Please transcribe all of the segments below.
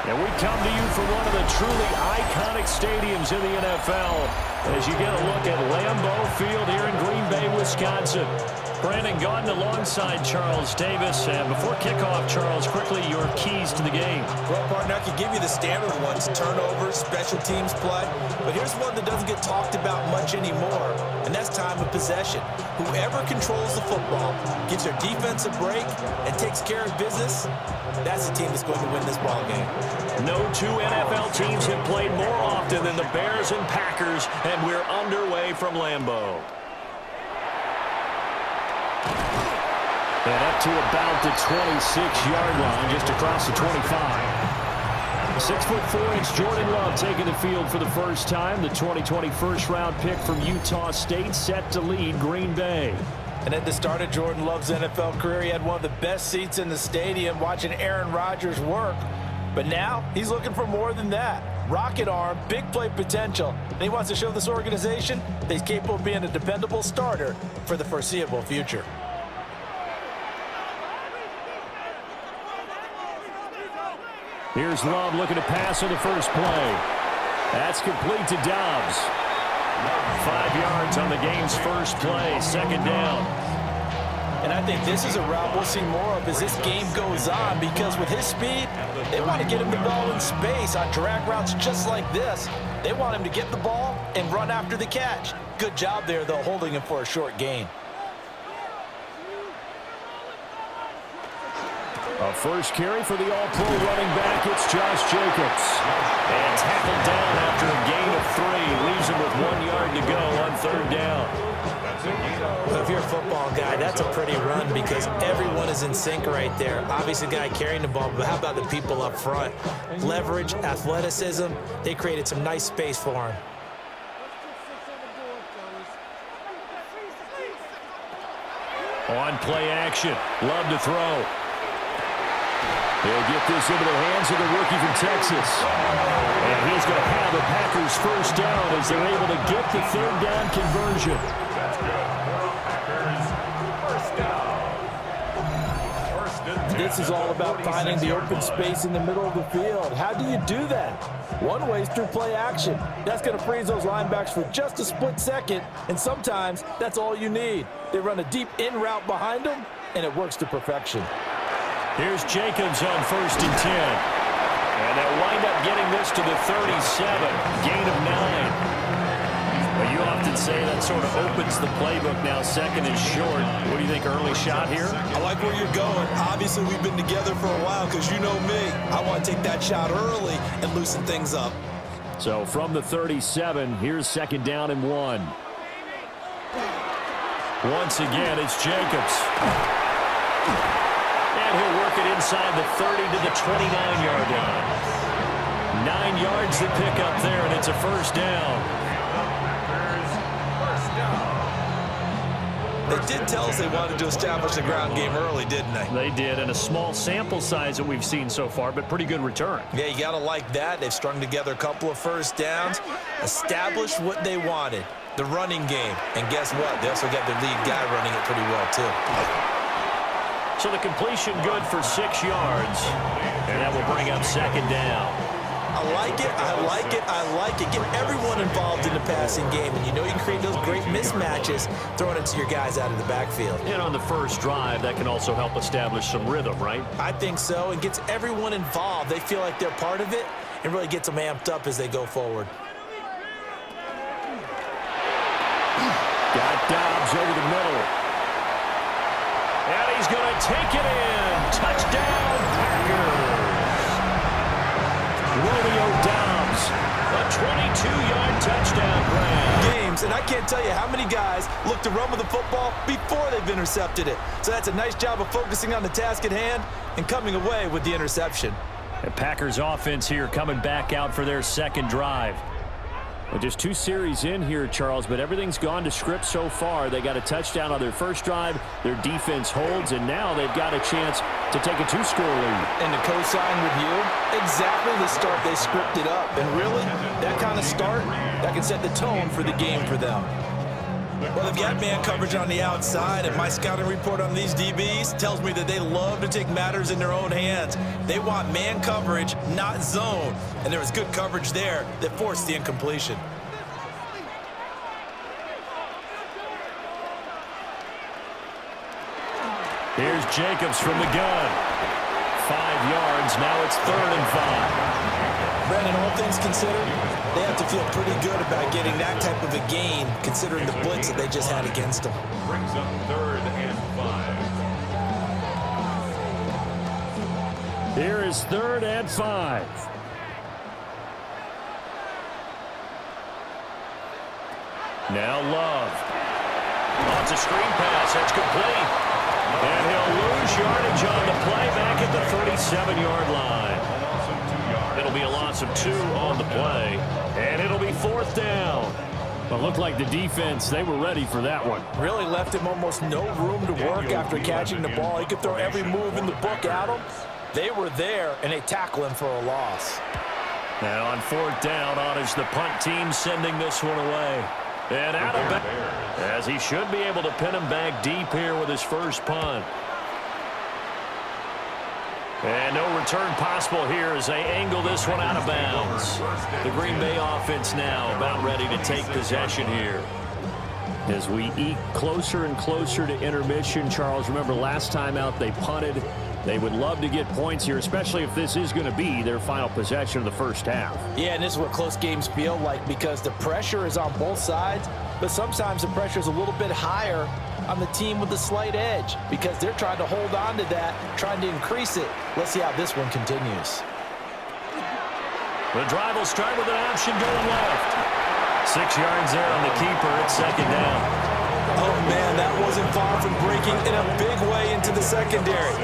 And we come to you from one of the truly iconic stadiums in the NFL as you get a look at Lambeau Field here in Green Bay, Wisconsin. Brandon Gaudin alongside Charles Davis. And before kickoff, Charles, quickly your keys to the game. Well, partner, I can give you the standard ones, turnovers, special teams play. But here's one that doesn't get talked about much anymore, and that's time of possession. Whoever controls the football, gives their defense a break, and takes care of business, that's the team that's going to win this ball game. No two NFL teams have played more often than the Bears and Packers, and we're underway from Lambeau. And up to about the 26-yard line, just across the 25. 6'4" Jordan Love taking the field for the first time. The 2020 first-round pick from Utah State set to lead Green Bay. And at the start of Jordan Love's NFL career, he had one of the best seats in the stadium watching Aaron Rodgers work. But now he's looking for more than that. Rocket arm, big play potential. And he wants to show this organization that he's capable of being a dependable starter for the foreseeable future. Here's Love looking to pass on the first play. That's complete to Dobbs. 5 yards on the game's first play, second down. And I think this is a route we'll see more of as this game goes on, because with his speed, they want to get him the ball in space on drag routes just like this. They want him to get the ball and run after the catch. Good job there, though, holding him for a short gain. A first carry for the all-pro running back, it's Josh Jacobs. And tackled down after a gain of 3. Leaves him with 1 yard to go on third down. Well, if you're a football guy, that's a pretty run because everyone is in sync right there. Obviously, the guy carrying the ball, but how about the people up front? Leverage, athleticism, they created some nice space for him. On play action, Love to throw. He'll get this into the hands of the rookie from Texas. And he's going to have the Packers first down as they're able to get the third down conversion. This is all about finding the open space in the middle of the field. How do you do that? One way is through play action. That's going to freeze those linebackers for just a split second, and sometimes that's all you need. They run a deep in route behind them, and it works to perfection. Here's Jacobs on 1st and 10. And they'll wind up getting this to the 37. Gain of 9. Well, you often say that sort of opens the playbook now. Second and short. What do you think, early shot here? I like where you're going. Obviously, we've been together for a while because you know me. I want to take that shot early and loosen things up. So from the 37, here's second down and 1. Once again, it's Jacobs. And he'll work it inside the 30 to the 29-yard line. 9 yards to pick up there, and it's a first down. They did tell us they wanted to establish the ground game early, didn't they? They did, and a small sample size that we've seen so far, but pretty good return. Yeah, you got to like that. They've strung together a couple of first downs, established what they wanted, the running game. And guess what? They also got their lead guy running it pretty well, too. So the completion good for 6 yards, and that will bring up second down. I like it, I like it, I like it. Get everyone involved in the passing game, and you know you can create those great mismatches throwing it to your guys out of the backfield. And on the first drive, that can also help establish some rhythm, right? I think so. It gets everyone involved. They feel like they're part of it and really gets them amped up as they go forward. Got Dobbs over the middle. And he's going to take it in. Touchdown, Packers. Romeo Dobbs, a 22-yard touchdown grab. Games, and I can't tell you how many guys look to run with the football before they've intercepted it. So that's a nice job of focusing on the task at hand and coming away with the interception. The Packers offense here coming back out for their second drive. Well, just 2 series in here, Charles, but everything's gone to script so far. They got a touchdown on their first drive. Their defense holds, and now they've got a chance to take a 2-score lead. And to co-sign with you, exactly the start they scripted up. And really, that kind of start, that can set the tone for the game for them. Well, they've got man coverage on the outside, and my scouting report on these DBs tells me that they love to take matters in their own hands. They want man coverage, not zone, and there was good coverage there that forced the incompletion. Here's Jacobs from the gun. 5 yards, now it's 3rd and 5. Brandon, all things considered, they have to feel pretty good about getting that type of a gain, considering the blitz that they just had against them. Brings up 3rd and 5. Here is 3rd and 5. Now Love. Wants a screen pass. That's complete. And he'll lose yardage on the play back at the 37-yard line. It'll be a loss of 2 on the play. And it'll be 4th down. But looked like the defense, they were ready for that one. Really left him almost no room to work after catching the ball. He could throw every move in the book at him. They were there, and they tackle him for a loss. Now on 4th down, Ottish, the punt team sending this one away. And out of bounds, as he should be able to pin him back deep here with his first punt. And no return possible here as they angle this one out of bounds. The Green Bay offense now about ready to take possession here. As we eke closer and closer to intermission, Charles, remember last time out they punted. They would love to get points here, especially if this is going to be their final possession of the first half. Yeah, and this is what close games feel like because the pressure is on both sides, but sometimes the pressure is a little bit higher on the team with the slight edge because they're trying to hold on to that, trying to increase it. Let's see how this one continues. The drive will start with an option going left. 6 yards there on the keeper at 2nd down. Oh, man, that wasn't far from breaking in a big way into the secondary.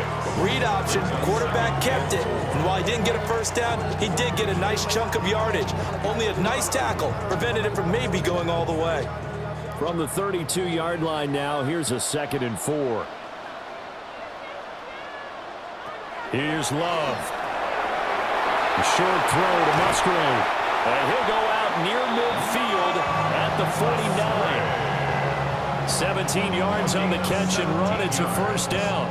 Read option, quarterback kept it, and while he didn't get a first down, he did get a nice chunk of yardage. Only a nice tackle prevented it from maybe going all the way. From the 32-yard line now, here's a 2nd and 4. Here's Love. A short throw to Musgrave. And he'll go out near midfield at the 49. 17 yards on the catch and run. It's a first down.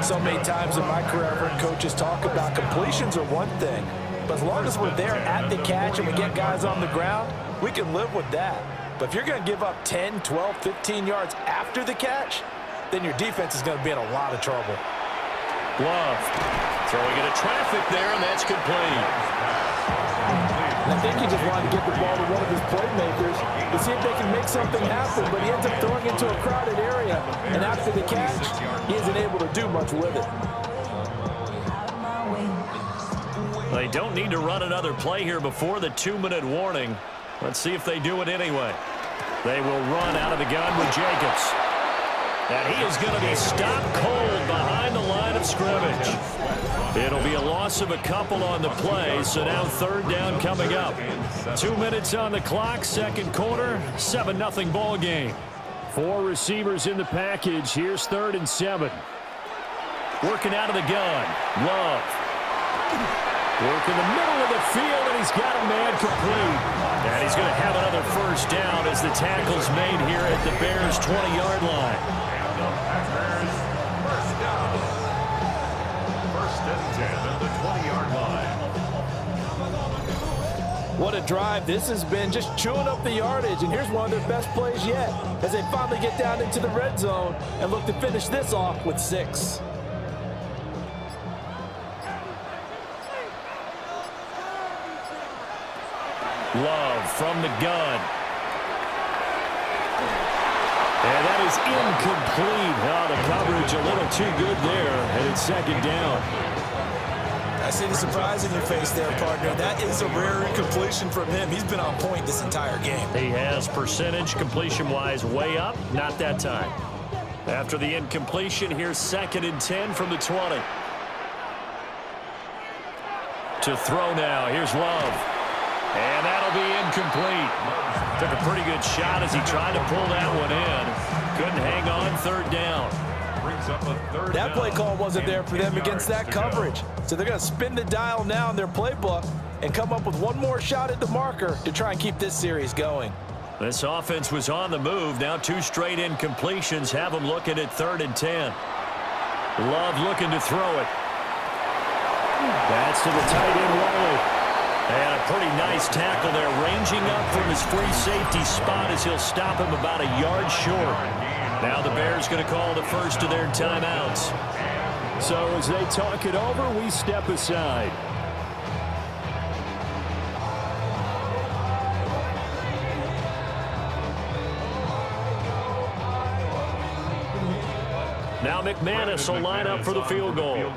So many times in my career, I've heard coaches talk about completions are one thing, but as long as we're there at the catch and we get guys on the ground, we can live with that. But if you're going to give up 10, 12, 15 yards after the catch, then your defense is going to be in a lot of trouble. Love throwing into traffic there, and that's complete. And I think he just wanted to get the ball to one of his playmakers to see if they can make something happen, but he ends up throwing into a crowded area, and after the catch, he isn't able to do much with it. They don't need to run another play here before the 2-minute warning. Let's see if they do it anyway. They will run out of the gun with Jacobs. And he is going to be stopped cold behind the line of scrimmage. It'll be a loss of a couple on the play, so now 3rd down coming up. 2 minutes on the clock, 2nd quarter, 7-0 ball game. 4 receivers in the package. Here's 3rd and 7. Working out of the gun. Love. Work in the middle of the field, and he's got a man complete. And he's going to have another first down as the tackle's made here at the Bears' 20-yard line. First down. 1st and 10 at the 20-yard line. What a drive. This has been just chewing up the yardage, and here's one of their best plays yet as they finally get down into the red zone and look to finish this off with 6. Love from the gun. And that is incomplete. Oh, the coverage a little too good there, and it's 2nd down. I see the surprise in your face there, partner. That is a rare incompletion from him. He's been on point this entire game. He has percentage completion-wise way up. Not that time. After the incompletion, here's 2nd and 10 from the 20. To throw now. Here's Love. And that'll be incomplete. Took a pretty good shot as he tried to pull that one in. Couldn't hang on, 3rd down. That play call wasn't there for them against that coverage. So they're going to spin the dial now in their playbook and come up with one more shot at the marker to try and keep this series going. This offense was on the move. Now 2 straight incompletions have them looking at 3rd and 10. Love looking to throw it. That's to the tight end, Wiley. And a pretty nice tackle there, ranging up from his free safety spot as he'll stop him about a yard short. Now the Bears going to call the first of their timeouts. So as they talk it over, we step aside. Now McManus will line up for the field goal.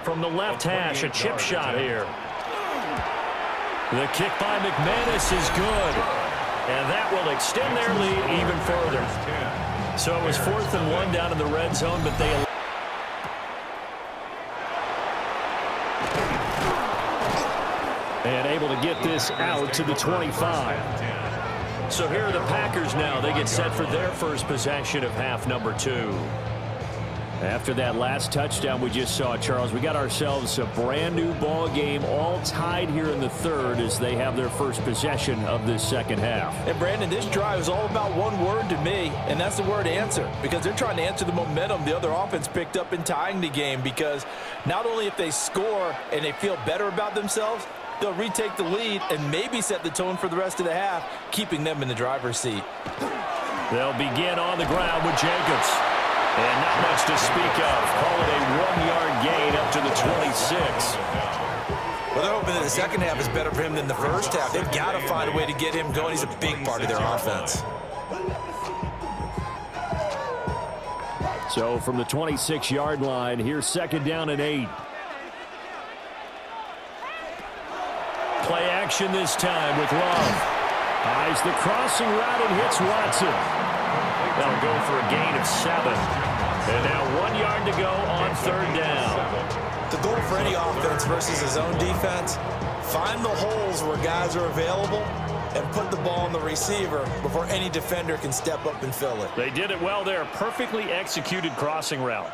From the left hash, a chip shot here. The kick by McManus is good. And that will extend their lead even further. So it was 4th and 1 down in the red zone, but they... And able to get this out to the 25. So here are the Packers now. They get set for their first possession of half number 2. After that last touchdown we just saw, Charles, we got ourselves a brand new ball game, all tied here in the 3rd as they have their first possession of this second half. And Brandon, this drive is all about one word to me, and that's the word answer, because they're trying to answer the momentum the other offense picked up in tying the game, because not only if they score and they feel better about themselves, they'll retake the lead and maybe set the tone for the rest of the half, keeping them in the driver's seat. They'll begin on the ground with Jacobs. And not much to speak of. Call it a 1-yard gain up to the 26. Well, they're hoping that the second half is better for him than the first half. They've got to find a way to get him going. He's a big part of their offense. So from the 26-yard line, here's 2nd down and 8. Play action this time with Love. Eyes the crossing route and hits Watson. That'll go for a gain of 7. And now 1 yard to go on 3rd down. The goal for any offense versus his own defense, find the holes where guys are available and put the ball on the receiver before any defender can step up and fill it. They did it well there. Perfectly executed crossing route.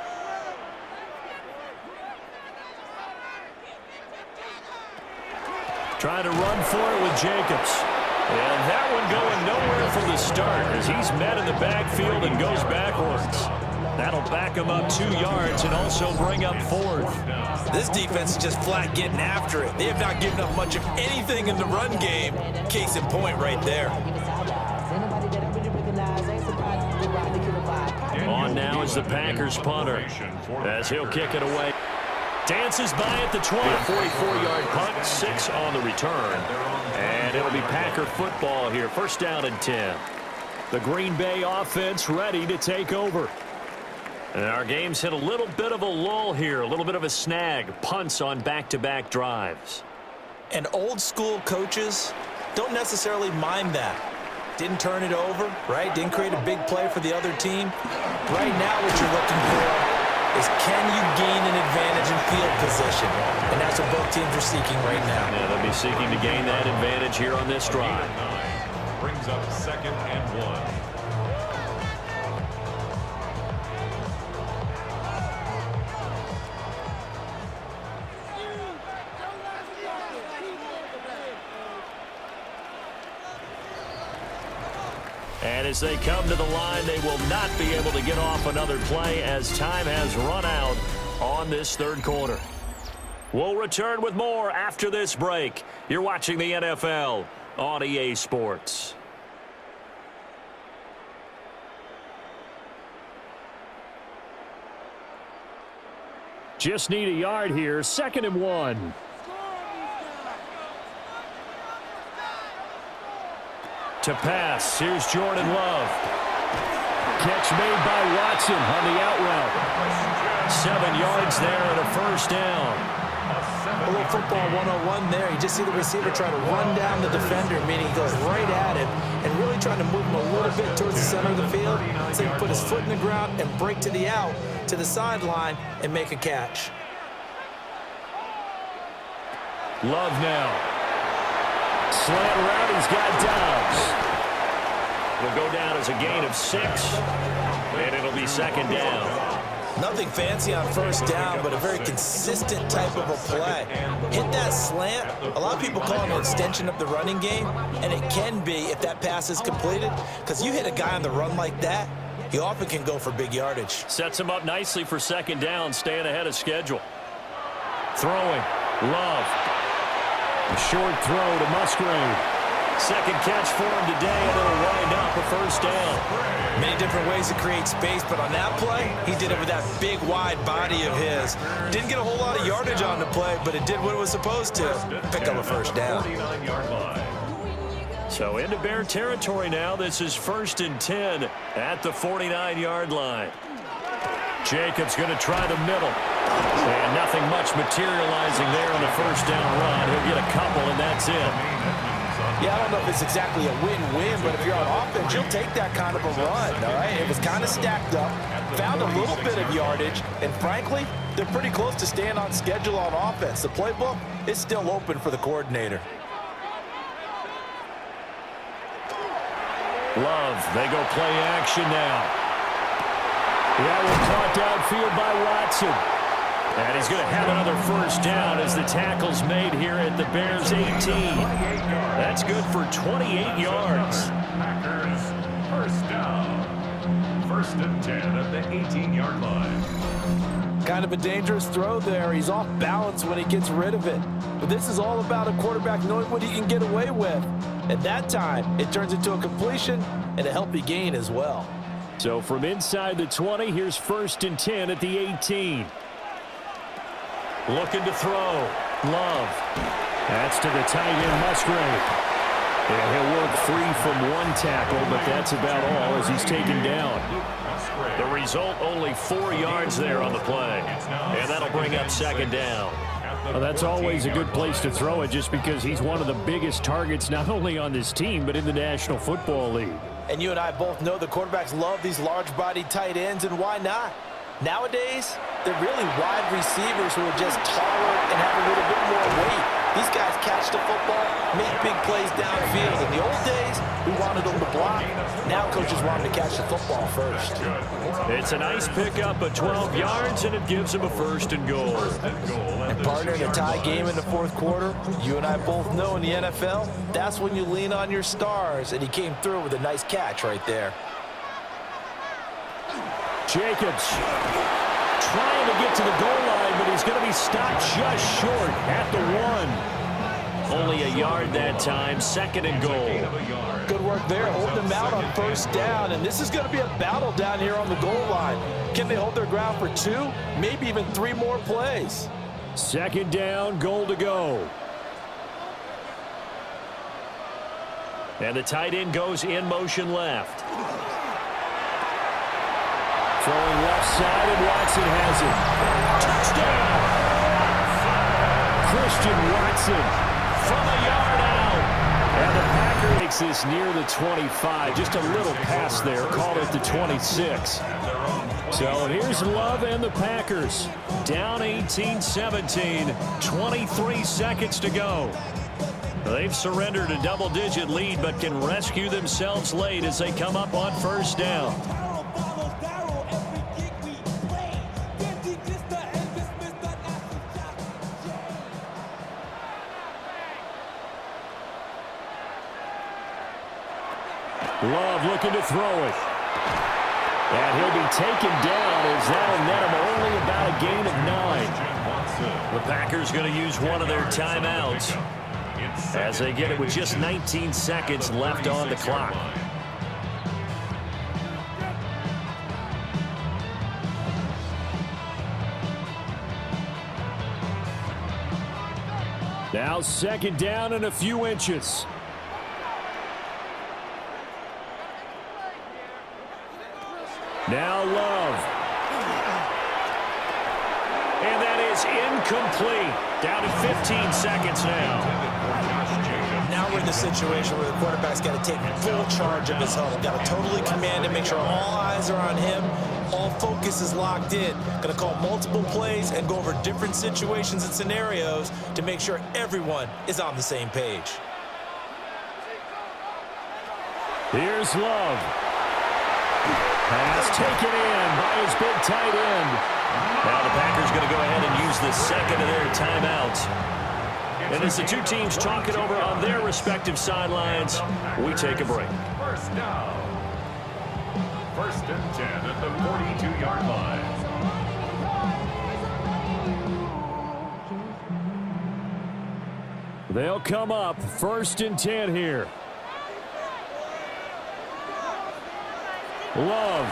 Trying to run for it with Jacobs. And that one going nowhere from the start as he's met in the backfield and goes backwards. That'll back him up 2 yards and also bring up 4th. This defense is just flat getting after it. They have not given up much of anything in the run game. Case in point right there. On now is the Packers punter as he'll kick it away. Dances by at the 20. 44-yard punt, 6 on the return. And it'll be Packer football here. 1st down and 10. The Green Bay offense ready to take over. And our game's hit a little bit of a lull here. A little bit of a snag. Punts on back-to-back drives. And old school coaches don't necessarily mind that. Didn't turn it over, right? Didn't create a big play for the other team. Right now what you're looking for is can you gain an advantage in field position? And that's what both teams are seeking right now. Yeah, they'll be seeking to gain that advantage here on this drive. Brings up 2nd and 1. And as they come to the line, they will not be able to get off another play as time has run out on this 3rd quarter. We'll return with more after this break. You're watching the NFL on EA Sports. Just need a yard here. 2nd and 1. To pass, here's Jordan Love. Catch made by Watson on the out route. 7 yards there and a 1st down. A little football 101 there. You just see the receiver try to run down the defender, meaning he goes right at him and really trying to move him a little bit towards the center of the field so he can put his foot in the ground and break to the out, to the sideline, and make a catch. Love now. Slant around, he's got Dobbs. It'll go down as a gain of 6, and it'll be 2nd down. Nothing fancy on first down, but a very consistent type of a play. Hit that slant. A lot of people call it an extension of the running game, and it can be if that pass is completed, because you hit a guy on the run like that, he often can go for big yardage. Sets him up nicely for second down, staying ahead of schedule. Throwing. Love. A short throw to Musgrave. Second catch for him today, and it'll wind up a first down. Many different ways to create space, but on that play, he did it with that big, wide body of his. Didn't get a whole lot of yardage on the play, but it did what it was supposed to. Pick up a first down. So into Bear territory now. This is 1st and 10 at the 49-yard line. Jacobs going to try the middle. And nothing much materializing there on the first down run. He'll get a couple, and that's it. Yeah, I don't know if it's exactly a win-win, but if you're on offense, you'll take that kind of a run, all right? It was kind of stacked up, found a little bit of yardage, and frankly, they're pretty close to staying on schedule on offense. The playbook is still open for the coordinator. Love, they go play action now. That one caught downfield by Watson. And he's going to have another first down as the tackle's made here at the Bears' 18. That's good for 28 yards. Packers, first down. 1st and 10 at the 18-yard line. Kind of a dangerous throw there. He's off balance when he gets rid of it. But this is all about a quarterback knowing what he can get away with. At that time, it turns into a completion and a healthy gain as well. So from inside the 20, here's 1st and 10 at the 18. Looking to throw. Love. That's to the tight end, Musgrave. And he'll work free from one tackle, but that's about all as he's taken down. The result, only 4 yards there on the play. And that'll bring up second down. Well, that's always a good place to throw it just because he's one of the biggest targets not only on this team but in the National Football League. And you and I both know the quarterbacks love these large-bodied tight ends, and why not? Nowadays, they're really wide receivers who are just taller and have a little bit more weight. These guys catch the football, make big plays downfield. In the old days, we wanted them to block. Now coaches want them to catch the football first. It's a nice pickup of 12 yards, and it gives them a 1st and goal. And partner, in a tie game in the 4th quarter, you and I both know in the NFL, that's when you lean on your stars, and he came through with a nice catch right there. Jacobs trying to get to the goal line, but he's going to be stopped just short at the 1. Only a yard that time, 2nd and goal. Good work there, holding them out on first down, and this is going to be a battle down here on the goal line. Can they hold their ground for 2, maybe even 3 more plays? 2nd down, goal to go. And the tight end goes in motion left. Throwing left side, and Watson has it. Touchdown! Christian Watson from a yard out. And the Packer makes this near the 25. Just a little pass there. Call it the 26. So here's Love and the Packers. Down 18-17. 23 seconds to go. They've surrendered a double-digit lead, but can rescue themselves late as they come up on first down. Love looking to throw it. And he'll be taken down as that'll net him only about a gain of 9. The Packers going to use one of their timeouts as they get it with just 19 seconds left on the clock. Now 2nd down and a few inches. Now Love. And that is incomplete. Down to 15 seconds now. Now we're in the situation where the quarterback's got to take full charge of his huddle. Got to totally command it, make sure all eyes are on him. All focus is locked in. Going to call multiple plays and go over different situations and scenarios to make sure everyone is on the same page. Here's Love. Pass taken in by his big tight end. Now the Packers going to go ahead and use the second of their timeouts. And as the two teams talk it over on their respective sidelines, we take a break. First down. First and 10 at the 42-yard line. They'll come up first and 10 here. Love.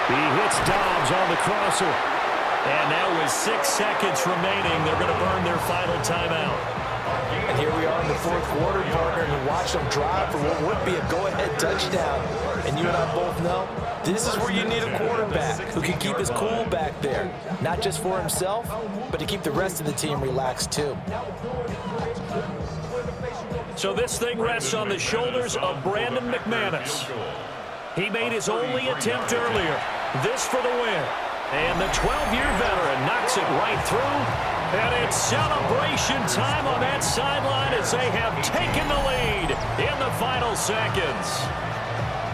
He hits Dobbs on the crosser. And now with 6 seconds remaining, they're going to burn their final timeout. And here we are in the fourth quarter, partner, and watch them drive for what would be a go-ahead touchdown. And you and I both know this is where you need a quarterback who can keep his cool back there, not just for himself, but to keep the rest of the team relaxed too. So this thing rests on the shoulders of Brandon McManus. He made his only attempt earlier. This for the win. And the 12-year veteran knocks it right through. And it's celebration time on that sideline as they have taken the lead in the final seconds.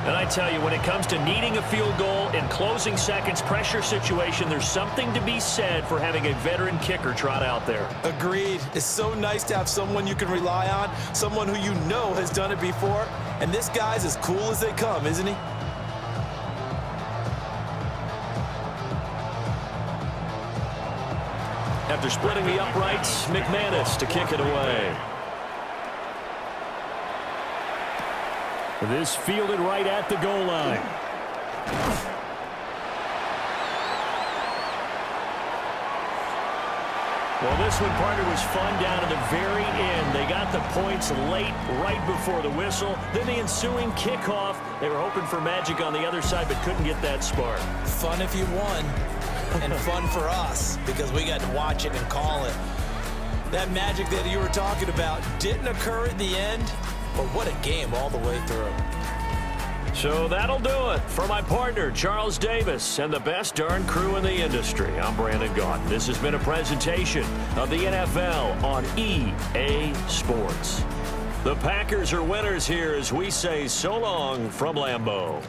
And I tell you, when it comes to needing a field goal in closing seconds, pressure situation, there's something to be said for having a veteran kicker trot out there. Agreed. It's so nice to have someone you can rely on, someone who you know has done it before. And this guy's as cool as they come, isn't he? After splitting the uprights, McManus to kick it away. This fielded right at the goal line. Well, this one, partner, was fun down to the very end. They got the points late, right before the whistle. Then the ensuing kickoff. They were hoping for magic on the other side, but couldn't get that spark. Fun if you won, and fun for us because we got to watch it and call it. That magic that you were talking about didn't occur at the end, but what a game all the way through. So that'll do it for my partner, Charles Davis, and the best darn crew in the industry. I'm Brandon Gaudin. This has been a presentation of the NFL on EA Sports. The Packers are winners here as we say so long from Lambeau.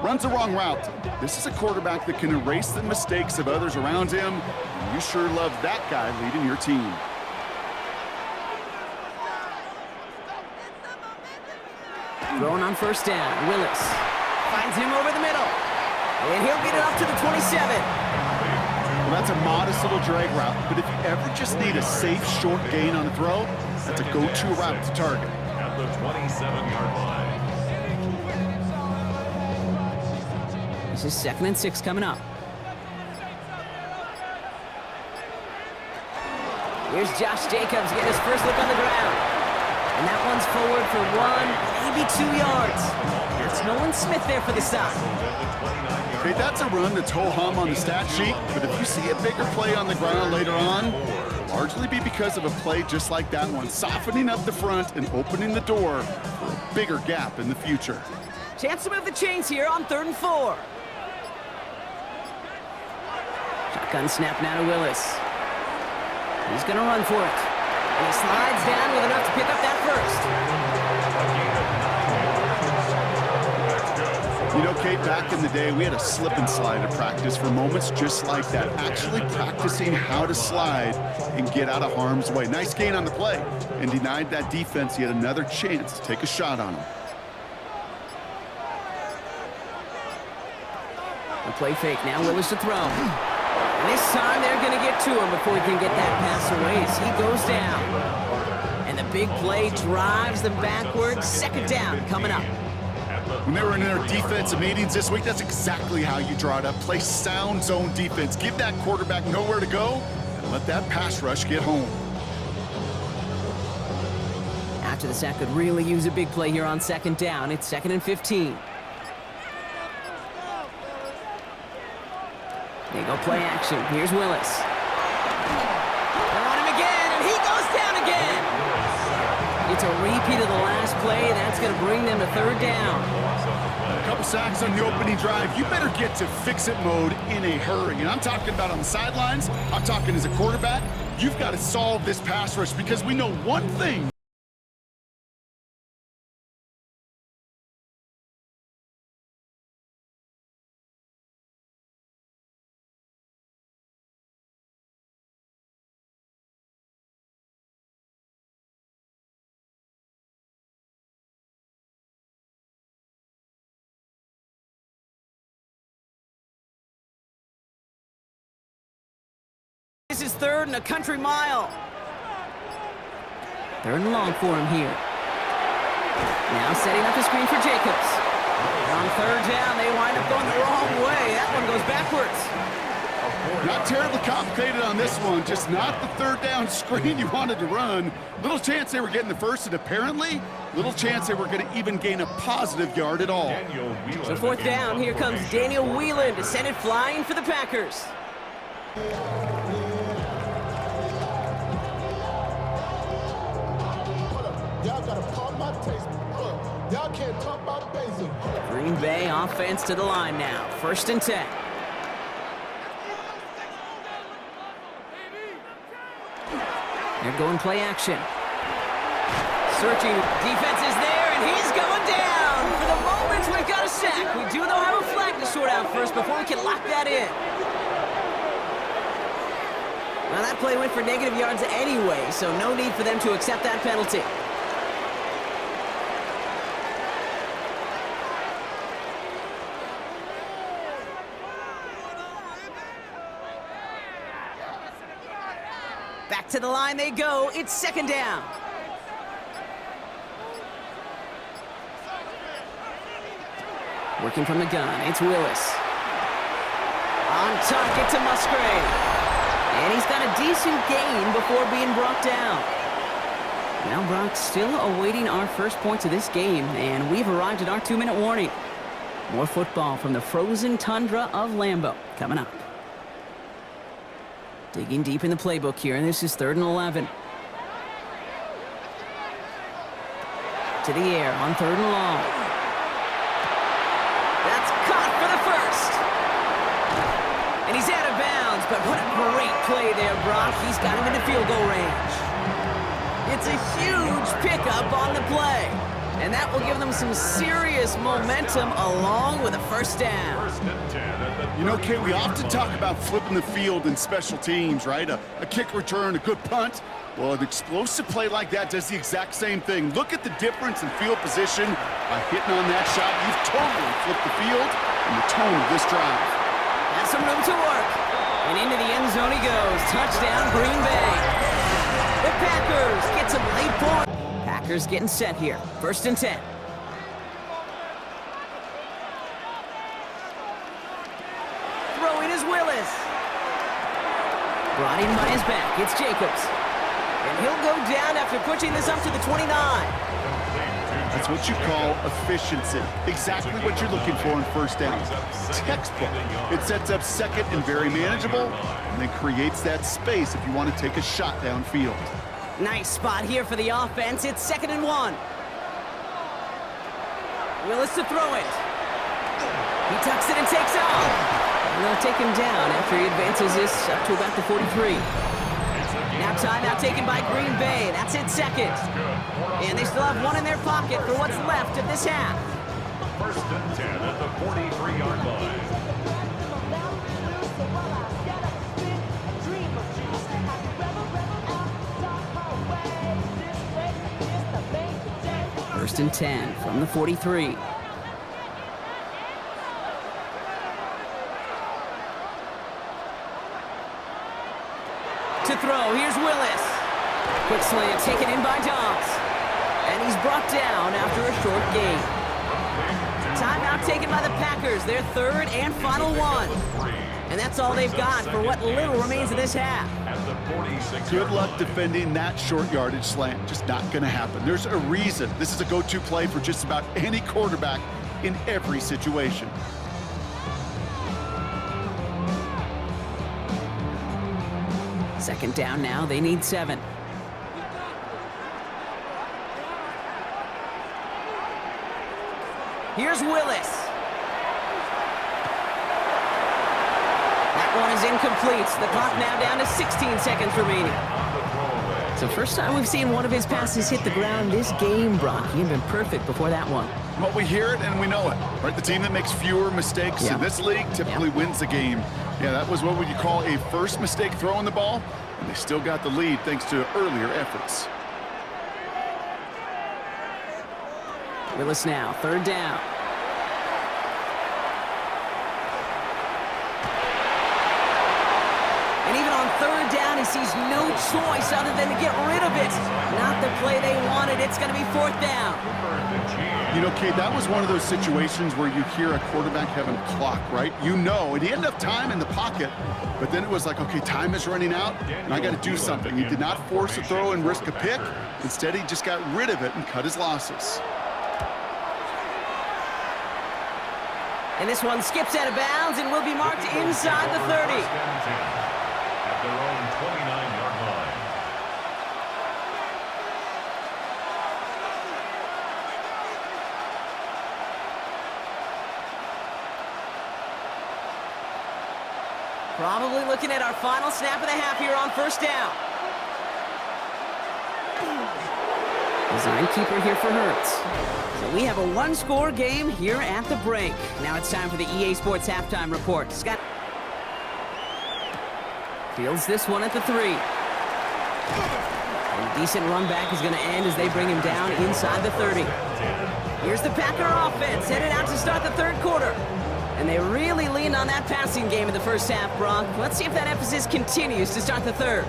Runs the wrong route. This is a quarterback that can erase the mistakes of others around him. And you sure love that guy leading your team. Throwing on first down, Willis finds him over the middle, and he'll get it up to the 27. Well, that's a modest little drag route, but if you ever just need a safe, short gain on a throw, that's a go-to route to target. At the 27-yard line. This is 2nd and 6 coming up. Here's Josh Jacobs getting his first look on the ground. And that one's forward for 1, maybe 2 yards. It's Nolan Smith there for the stop. Okay, that's a run that's ho-hum on the stat sheet, but if you see a bigger play on the ground later on, it'll largely be because of a play just like that one, softening up the front and opening the door for a bigger gap in the future. Chance to move the chains here on 3rd and 4. Shotgun snap now to Willis. He's going to run for it. And he slides down with enough to pick up that first. You know, Kate, back in the day, we had a slip and slide at practice for moments just like that. Actually practicing how to slide and get out of harm's way. Nice gain on the play. And denied that defense yet another chance to take a shot on him. The play fake now, Willis to throw. And this time they're going to get to him before he can get that pass away as he goes down. And the big play drives them backwards. 2nd down coming up. When they were in their defensive meetings this week, that's exactly how you draw it up. Play sound zone defense. Give that quarterback nowhere to go and let that pass rush get home. After the sack could really use a big play here on 2nd down. It's 2nd and 15. They go play action. Here's Willis. They're on him again, and he goes down again. It's a repeat of the last play. That's going to bring them to 3rd down. A couple sacks on the opening drive. You better get to fix-it mode in a hurry. And I'm talking about on the sidelines. I'm talking as a quarterback. You've got to solve this pass rush because we know one thing. This is third and a country mile. Third and long for him here. Now setting up the screen for Jacobs. On third down, they wind up going the wrong way. That one goes backwards. Not terribly complicated on this one, just not the third down screen you wanted to run. Little chance they were getting the first, and apparently, little chance they were going to even gain a positive yard at all. So fourth down, here comes Daniel Whelan to send it flying for the Packers. Y'all gotta pump my taste. Y'all can't talk about basic. Green Bay offense to the line now. First and 10. They're going play action. Searching. Defense is there, and he's going down. For the moment, we've got a sack. We do, though, have a flag to sort out first before we can lock that in. Well, that play went for negative yards anyway, so no need for them to accept that penalty. Back to the line they go. It's second down. Working from the gun, it's Willis. On target to Musgrave. And he's got a decent gain before being brought down. Now Brock still awaiting our first points of this game, and we've arrived at our 2-minute warning. More football from the frozen tundra of Lambeau coming up. Digging deep in the playbook here, and this is 3rd and 11. To the air on 3rd and long. That's caught for the first. And he's out of bounds, but what a great play there, Brock. He's got him into field goal range. It's a huge pickup on the play. And that will give them some serious momentum along with a first down. You know, Kate, we often talk about flipping the field in special teams, right? A kick return, a good punt. Well, an explosive play like that does the exact same thing. Look at the difference in field position by hitting on that shot. You've totally flipped the field and the tone of this drive. Has some room to work. And into the end zone he goes. Touchdown, Green Bay. The Packers get some late points. Packers getting set here. 1st and 10. Throwing is Willis. Brought in by his back. It's Jacobs. And he'll go down after pushing this up to the 29. That's what you call efficiency. Exactly what you're looking for in first down. Textbook. It sets up second and very manageable, and then creates that space if you want to take a shot downfield. Nice spot here for the offense. It's 2nd and 1. Willis to throw it. He tucks it and takes off. And they'll take him down after he advances this up to about the 43. Now timeout taken by Green Bay. That's it, second. And they still have one in their pocket for what's left of this half. 1st and 10 at the 43-yard line. First and 10 from the 43. To throw, here's Willis. Quick slant taken in by Dobbs. And he's brought down after a short gain. Timeout taken by the Packers, their 3rd and final one. And that's all they've got for what little remains of this half. Good luck defending that short yardage slant. Just not going to happen. There's a reason. This is a go-to play for just about any quarterback in every situation. Second down now, they need 7. Here's Willis. one is incomplete. The clock now down to 16 seconds remaining. So first time we've seen one of his passes hit the ground this game, Brock. He had been perfect before that one. Well, we hear it and we know it, right? The team that makes fewer mistakes in this league typically wins the game. Yeah, that was what would you call a first mistake throwing the ball, and they still got the lead thanks to earlier efforts. Willis now, third down. And even on third down, he sees no choice other than to get rid of it. Not the play they wanted. It's going to be fourth down. You know, Kate, that was one of those situations where you hear a quarterback having a clock, right? You know, and he had enough time in the pocket, but then it was like, okay, time is running out, and I got to do something. He did not force a throw and risk a pick. Instead, he just got rid of it and cut his losses. And this one skips out of bounds and will be marked inside the 30. At their own 29-yard line. Probably looking at our final snap of the half here on first down. Design keeper here for Hurts. So we have a one-score game here at the break. Now it's time for the EA Sports halftime report. Scott fields this one at the 3. And a decent run back is going to end as they bring him down inside the 30. Here's the Packer offense headed out to start the third quarter. And they really leaned on that passing game in the first half, Brock. Let's see if that emphasis continues to start the third.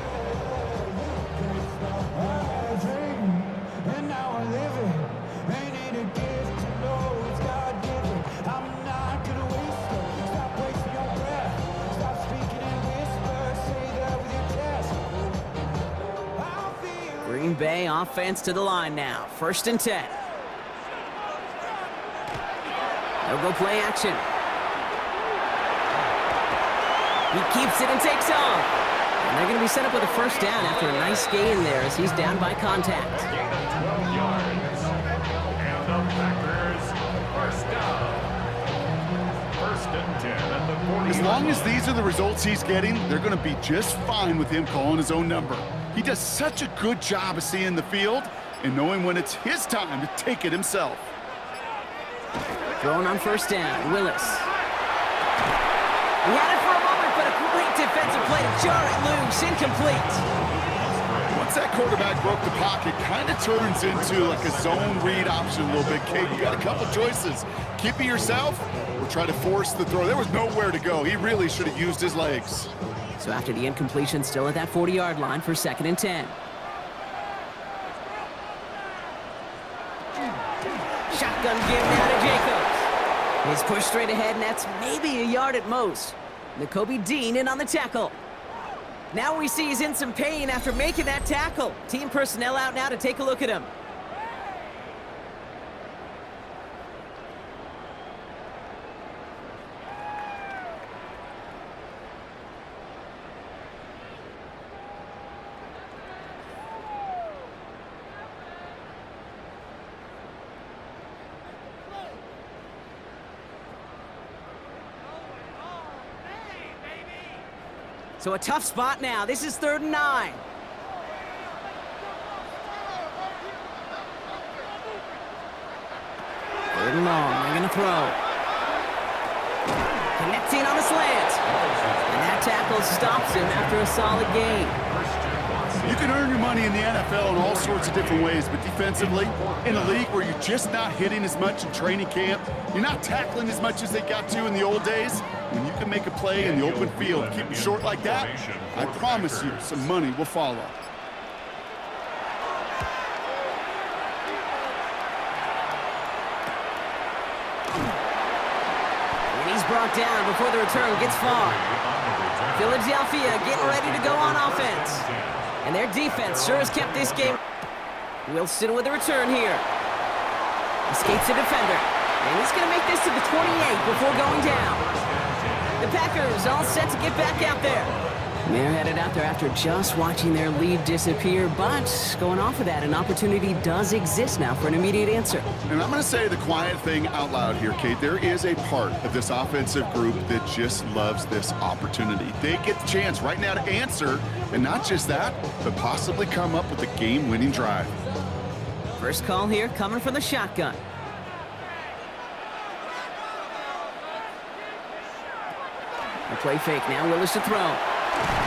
Green Bay offense to the line now. 1st and 10. No-go play action. He keeps it and takes off. And they're going to be set up with a first down after a nice gain there as he's down by contact. Gain of 12 yards. And the Packers first down. 1st and 10 at the 40. As long as these are the results he's getting, they're going to be just fine with him calling his own number. He does such a good job of seeing the field and knowing when it's his time to take it himself. Throwing on first down, Willis. He had it for a moment, but a great defensive play to jar it loose, incomplete. Once that quarterback broke the pocket, kind of turns into like a zone read option a little bit. Kate, you got a couple choices. Keep it yourself or try to force the throw. There was nowhere to go. He really should have used his legs. So after the incompletion, still at that 40-yard line for 2nd and 10. Shotgun give now to Jacobs. His push straight ahead, and that's maybe a yard at most. Nakobe Dean in on the tackle. Now we see he's in some pain after making that tackle. Team personnel out now to take a look at him. So a tough spot now. This is 3rd and 9. Third and long. They're going to throw. Connecting on the slant. And that tackle stops him after a solid gain. You can earn your money in the NFL in all sorts of different ways, but defensively, in a league where you're just not hitting as much in training camp, you're not tackling as much as they got to in the old days, when you can make a play in the open field, keep it short like that, I promise you some money will follow. And he's brought down before the return gets far. Philadelphia getting ready to go on offense. And their defense sure has kept this game. Wilson with the return here. Escapes a defender. And he's going to make this to the 28 before going down. The Packers all set to get back out there. They're headed out there after just watching their lead disappear, but going off of that, an opportunity does exist now for an immediate answer. And I'm going to say the quiet thing out loud here, Kate. There is a part of this offensive group that just loves this opportunity. They get the chance right now to answer, and not just that, but possibly come up with a game-winning drive. First call here coming from the shotgun. A play fake now, Willis to throw.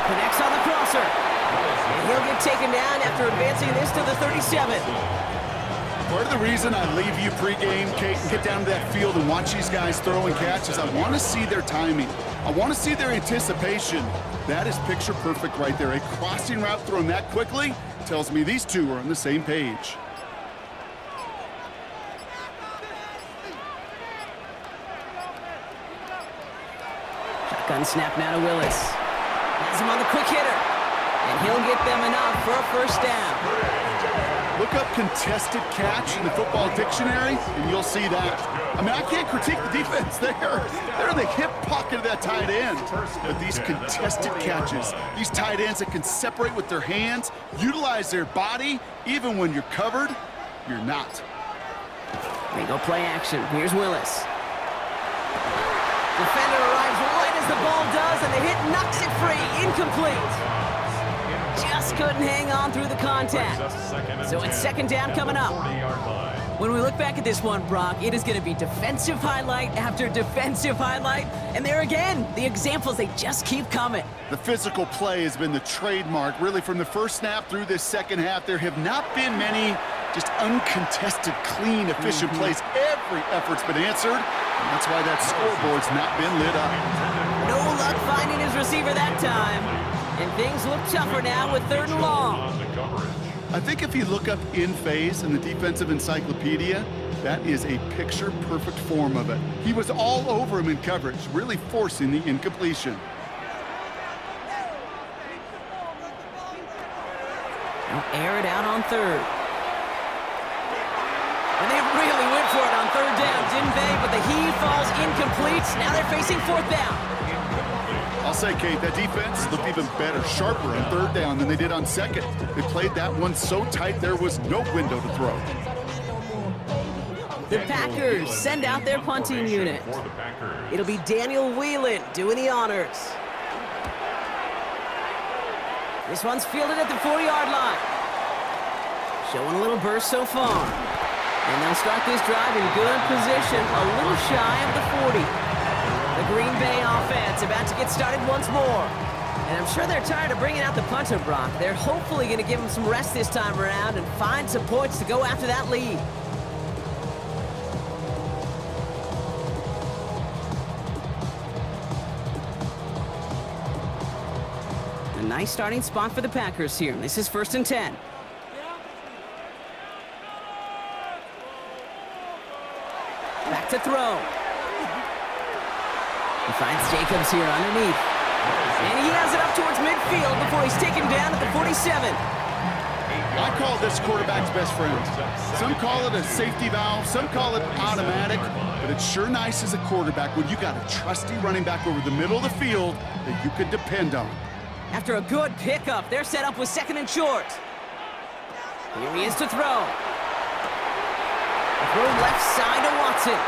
Connects on the crosser. And he'll get taken down after advancing this to the 37. Part of the reason I leave you pregame, Kate, and get down to that field and watch these guys throw and catch is I want to see their timing. I want to see their anticipation. That is picture perfect right there. A crossing route thrown that quickly tells me these two are on the same page. Shotgun snap now to Willis. Has him on the quick hitter. And he'll get them enough for a first down. Look up contested catch in the football dictionary, and you'll see that. I mean, I can't critique the defense there. They're in the hip pocket of that tight end. But these contested catches, these tight ends that can separate with their hands, utilize their body, even when you're covered, you're not. They go play action. Here's Willis. Defender arrives right as the ball does, and the hit knocks it free. Incomplete. Just couldn't hang on through the contact. So it's second down coming up. When we look back at this one, Brock, it is going to be defensive highlight after defensive highlight. And there again, the examples, they just keep coming. The physical play has been the trademark, really, from the first snap through this second half. There have not been many just uncontested, clean, efficient plays. Every effort's been answered, and that's why that scoreboard's not been lit up. No luck finding his receiver that time. And things look tougher now with 3rd and long. I think if you look up in phase in the defensive encyclopedia, that is a picture-perfect form of it. He was all over him in coverage, really forcing the incompletion. Now air it out on 3rd. And they really went for it on 3rd down, didn't they? But the heave falls incomplete. Now they're facing 4th down. I'll say, Kate, that defense looked even better, sharper on 3rd down than they did on 2nd. They played that one so tight there was no window to throw. The Packers send out their punting unit. It'll be Daniel Whelan doing the honors. This one's fielded at the 4-yard line. Showing a little burst so far. And they'll start this drive in good position, a little shy of the 40. The Green Bay offense about to get started once more. And I'm sure they're tired of bringing out the punter, Brock. They're hopefully going to give him some rest this time around and find some points to go after that lead. A nice starting spot for the Packers here. This is 1st and 10. Back to throw. He finds Jacobs here underneath. And he has it up towards midfield before he's taken down at the 47. I call this quarterback's best friend. Some call it a safety valve, some call it automatic, but it's sure nice as a quarterback when you got a trusty running back over the middle of the field that you can depend on. After a good pickup, they're set up with 2nd and short. Here he is to throw. Throw left side to Watson.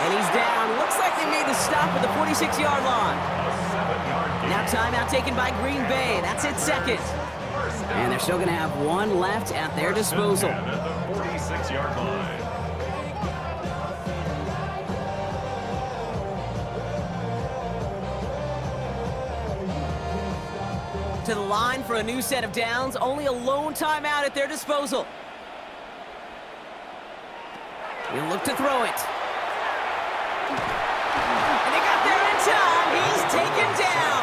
And he's down. Looks like they made the stop at the 46-yard line. Now timeout taken by Green Bay. That's it, 2nd. And they're still going to have one left at their disposal. At the 46-yard line. To the line for a new set of downs. Only a lone timeout at their disposal. He'll look to throw it. And they got there in time. He's taken down.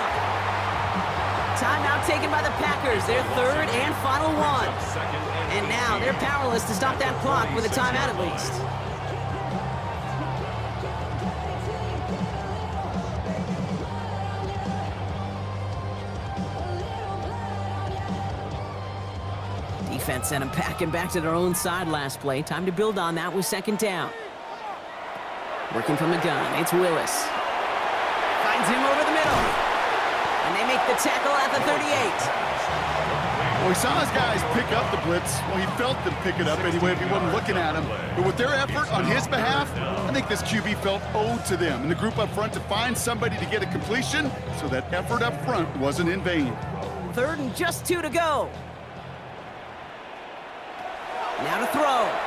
Timeout taken by the Packers. Their 3rd and final one. And now they're powerless to stop that clock with a timeout at least. Defense sent them packing back to their own side last play. Time to build on that with 2nd down. Working from the gun, it's Willis. Finds him over the middle. And they make the tackle at the 38. Well, he saw his guys pick up the blitz. Well, he felt them pick it up anyway if he wasn't looking at him. But with their effort on his behalf, I think this QB felt owed to them and the group up front to find somebody to get a completion so that effort up front wasn't in vain. 3rd and just 2 to go. Now to throw.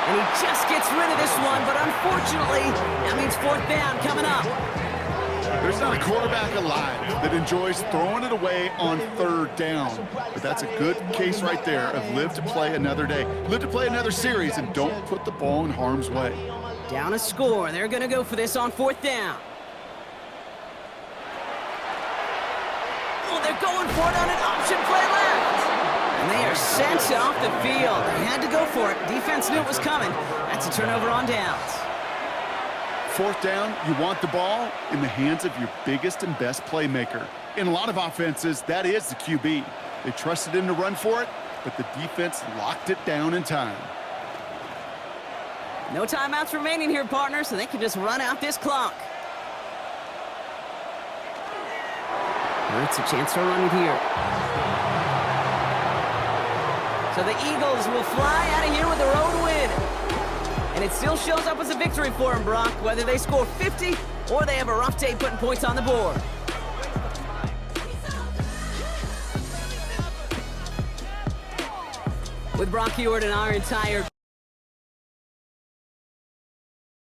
And he just gets rid of this one, but unfortunately, that means 4th down coming up. There's not a quarterback alive that enjoys throwing it away on 3rd down. But that's a good case right there of live to play another day. Live to play another series and don't put the ball in harm's way. Down a score. They're going to go for this on 4th down. Oh, they're going for it on an option play left. And they are sent off the field. They had to go for it. Defense knew it was coming. That's a turnover on downs. 4th down, you want the ball in the hands of your biggest and best playmaker. In a lot of offenses, that is the QB. They trusted him to run for it, but the defense locked it down in time. No timeouts remaining here, partner, so they can just run out this clock. It's a chance to run it here. So the Eagles will fly out of here with their own win. And it still shows up as a victory for them, Brock, whether they score 50 or they have a rough day putting points on the board. With Brock Ewart and our entire